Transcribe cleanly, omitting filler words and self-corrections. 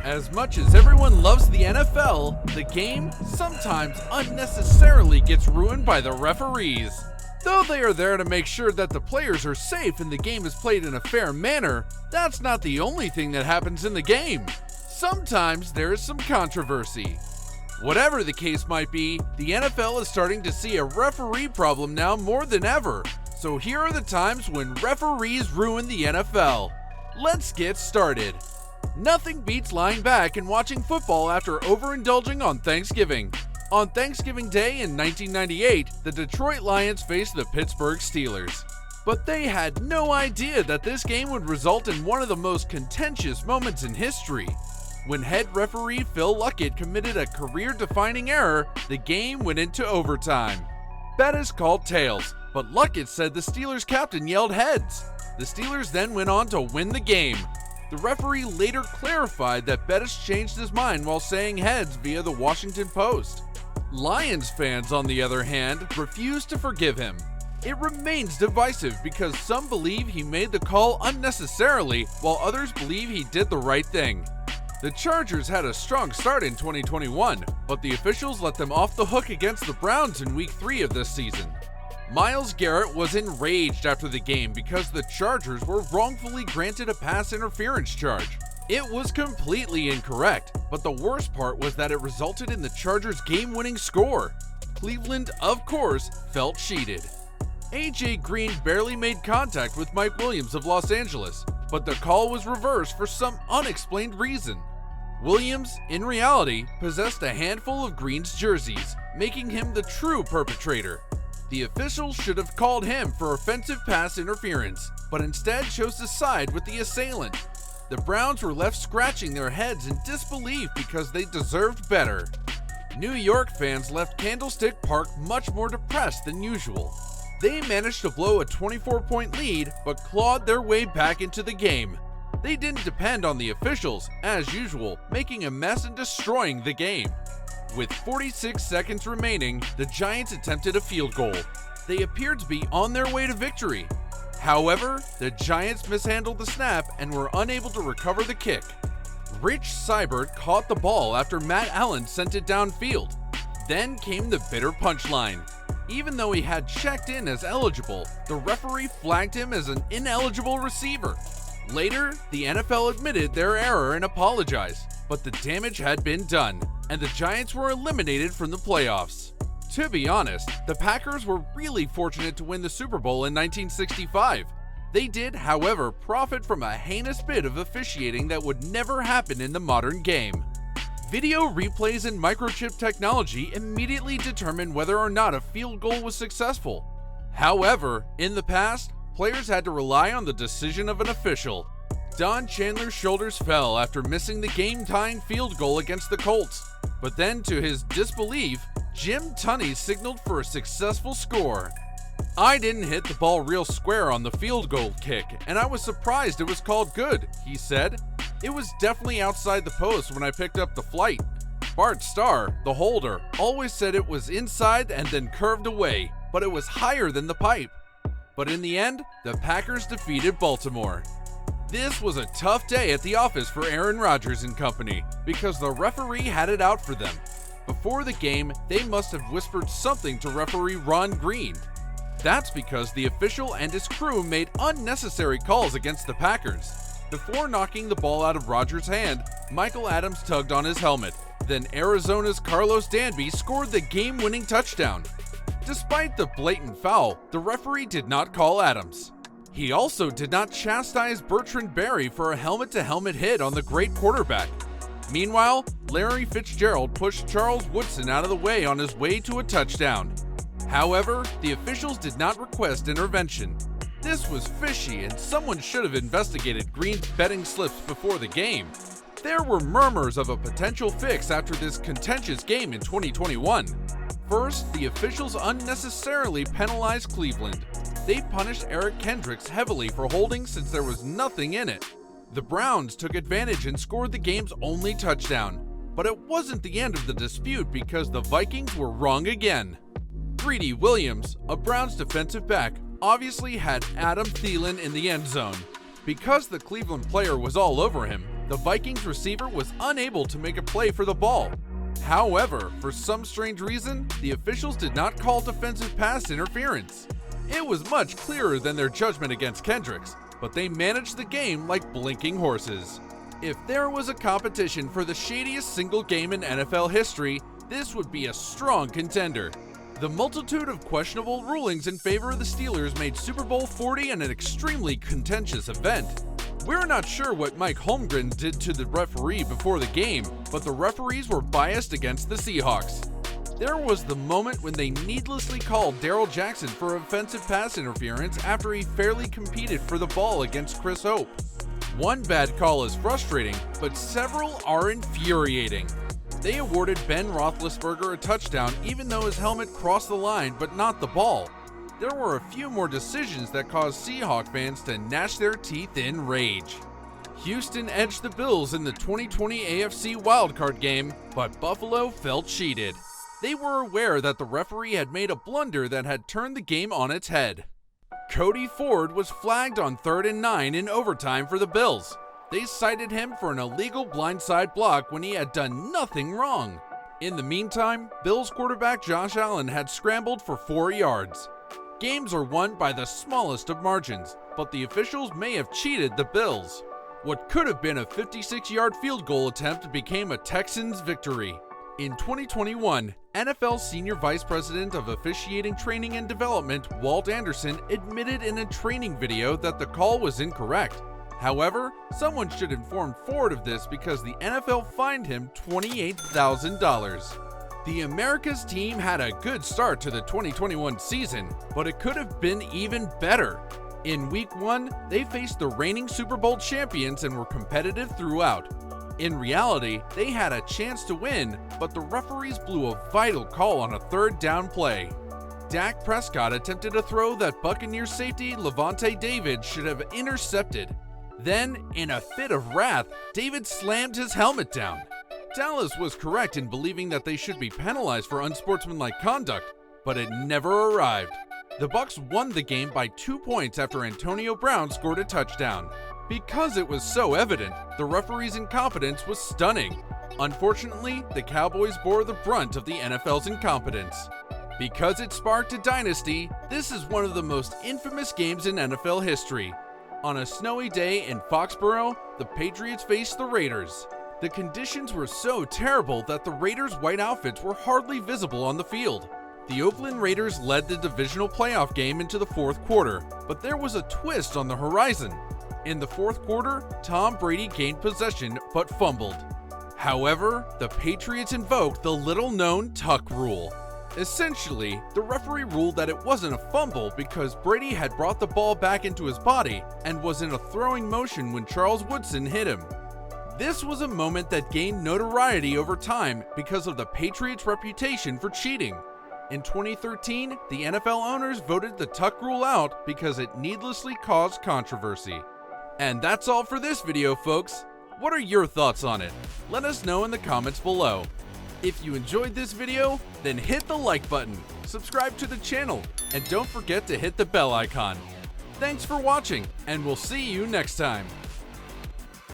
As much as everyone loves the NFL, the game sometimes unnecessarily gets ruined by the referees. Though they are there to make sure that the players are safe and the game is played in a fair manner, that's not the only thing that happens in the game. Sometimes there is some controversy. Whatever the case might be, the NFL is starting to see a referee problem now more than ever. So here are the times when referees ruin the NFL. Let's get started. Nothing beats lying back and watching football after overindulging on Thanksgiving. On Thanksgiving Day in 1998, the Detroit Lions faced the Pittsburgh Steelers. But they had no idea that this game would result in one of the most contentious moments in history. When head referee Phil Luckett committed a career-defining error, the game went into overtime. Bettis called tails, but Luckett said the Steelers captain yelled heads. The Steelers then went on to win the game. The referee later clarified that Bettis changed his mind while saying heads via the Washington Post. Lions fans, on the other hand, refused to forgive him. It remains divisive because some believe he made the call unnecessarily, while others believe he did the right thing. The Chargers had a strong start in 2021, but the officials let them off the hook against the Browns in Week 3 of this season. Myles Garrett was enraged after the game because the Chargers were wrongfully granted a pass interference charge. It was completely incorrect, but the worst part was that it resulted in the Chargers' game-winning score. Cleveland, of course, felt cheated. AJ Green barely made contact with Mike Williams of Los Angeles, but the call was reversed for some unexplained reason. Williams, in reality, possessed a handful of Green's jerseys, making him the true perpetrator. The officials should have called him for offensive pass interference, but instead chose to side with the assailant. The Browns were left scratching their heads in disbelief because they deserved better. New York fans left Candlestick Park much more depressed than usual. They managed to blow a 24-point lead, but clawed their way back into the game. They didn't depend on the officials, as usual, making a mess and destroying the game. With 46 seconds remaining, the Giants attempted a field goal. They appeared to be on their way to victory. However, the Giants mishandled the snap and were unable to recover the kick. Rich Seibert caught the ball after Matt Allen sent it downfield. Then came the bitter punchline. Even though he had checked in as eligible, the referee flagged him as an ineligible receiver. Later, the NFL admitted their error and apologized, but the damage had been done, and the Giants were eliminated from the playoffs. To be honest, the Packers were really fortunate to win the Super Bowl in 1965. They did, however, profit from a heinous bit of officiating that would never happen in the modern game. Video replays and microchip technology immediately determined whether or not a field goal was successful. However, in the past, players had to rely on the decision of an official. Don Chandler's shoulders fell after missing the game-tying field goal against the Colts. But then, to his disbelief, Jim Tunney signaled for a successful score. "I didn't hit the ball real square on the field goal kick, and I was surprised it was called good," he said. "It was definitely outside the post when I picked up the flight. Bart Starr, the holder, always said it was inside and then curved away, but it was higher than the pipe." But in the end, the Packers defeated Baltimore. This was a tough day at the office for Aaron Rodgers and company because the referee had it out for them. Before the game, they must have whispered something to referee Ron Green. That's because the official and his crew made unnecessary calls against the Packers. Before knocking the ball out of Rodgers' hand, Michael Adams tugged on his helmet. Then Arizona's Carlos Danby scored the game-winning touchdown. Despite the blatant foul, the referee did not call Adams. He also did not chastise Bertrand Berry for a helmet-to-helmet hit on the great quarterback. Meanwhile, Larry Fitzgerald pushed Charles Woodson out of the way on his way to a touchdown. However, the officials did not request intervention. This was fishy, and someone should have investigated Green's betting slips before the game. There were murmurs of a potential fix after this contentious game in 2021. First, the officials unnecessarily penalized Cleveland. They punished Eric Kendricks heavily for holding since there was nothing in it. The Browns took advantage and scored the game's only touchdown. But it wasn't the end of the dispute because the Vikings were wrong again. Greedy Williams, a Browns defensive back, obviously had Adam Thielen in the end zone. Because the Cleveland player was all over him, The Vikings receiver was unable to make a play for the ball. However, for some strange reason, the officials did not call defensive pass interference. It was much clearer than their judgment against Kendricks, but they managed the game like blinking horses. If there was a competition for the shadiest single game in NFL history, this would be a strong contender. The multitude of questionable rulings in favor of the Steelers made Super Bowl 40 an extremely contentious event. We're not sure what Mike Holmgren did to the referee before the game, but the referees were biased against the Seahawks. There was the moment when they needlessly called Darrell Jackson for offensive pass interference after he fairly competed for the ball against Chris Hope. One bad call is frustrating, but several are infuriating. They awarded Ben Roethlisberger a touchdown even though his helmet crossed the line but not the ball. There were a few more decisions that caused Seahawk fans to gnash their teeth in rage. Houston edged the Bills in the 2020 AFC wildcard game, but Buffalo felt cheated. They were aware that the referee had made a blunder that had turned the game on its head. Cody Ford was flagged on 3rd and 9 in overtime for the Bills. They cited him for an illegal blindside block when he had done nothing wrong. In the meantime, Bills quarterback Josh Allen had scrambled for 4 yards. Games are won by the smallest of margins, but the officials may have cheated the Bills. What could have been a 56-yard field goal attempt became a Texans victory. In 2021, NFL Senior Vice President of Officiating Training and Development Walt Anderson admitted in a training video that the call was incorrect. However, someone should inform Ford of this because the NFL fined him $28,000. The America's team had a good start to the 2021 season, but it could have been even better. In Week 1, they faced the reigning Super Bowl champions and were competitive throughout. In reality, they had a chance to win, but the referees blew a vital call on a 3rd down play. Dak Prescott attempted a throw that Buccaneers safety Levante David should have intercepted. Then, in a fit of wrath, David slammed his helmet down. Dallas was correct in believing that they should be penalized for unsportsmanlike conduct, but it never arrived. The Bucs won the game by 2 points after Antonio Brown scored a touchdown. Because it was so evident, the referee's incompetence was stunning. Unfortunately, the Cowboys bore the brunt of the NFL's incompetence. Because it sparked a dynasty, this is one of the most infamous games in NFL history. On a snowy day in Foxborough, the Patriots faced the Raiders. The conditions were so terrible that the Raiders' white outfits were hardly visible on the field. The Oakland Raiders led the divisional playoff game into the 4th quarter, but there was a twist on the horizon. In the 4th quarter, Tom Brady gained possession but fumbled. However, the Patriots invoked the little-known tuck rule. Essentially, the referee ruled that it wasn't a fumble because Brady had brought the ball back into his body and was in a throwing motion when Charles Woodson hit him. This was a moment that gained notoriety over time because of the Patriots' reputation for cheating. In 2013, the NFL owners voted the tuck rule out because it needlessly caused controversy. And that's all for this video, folks. What are your thoughts on it? Let us know in the comments below. If you enjoyed this video, then hit the like button, subscribe to the channel, and don't forget to hit the bell icon. Thanks for watching, and we'll see you next time.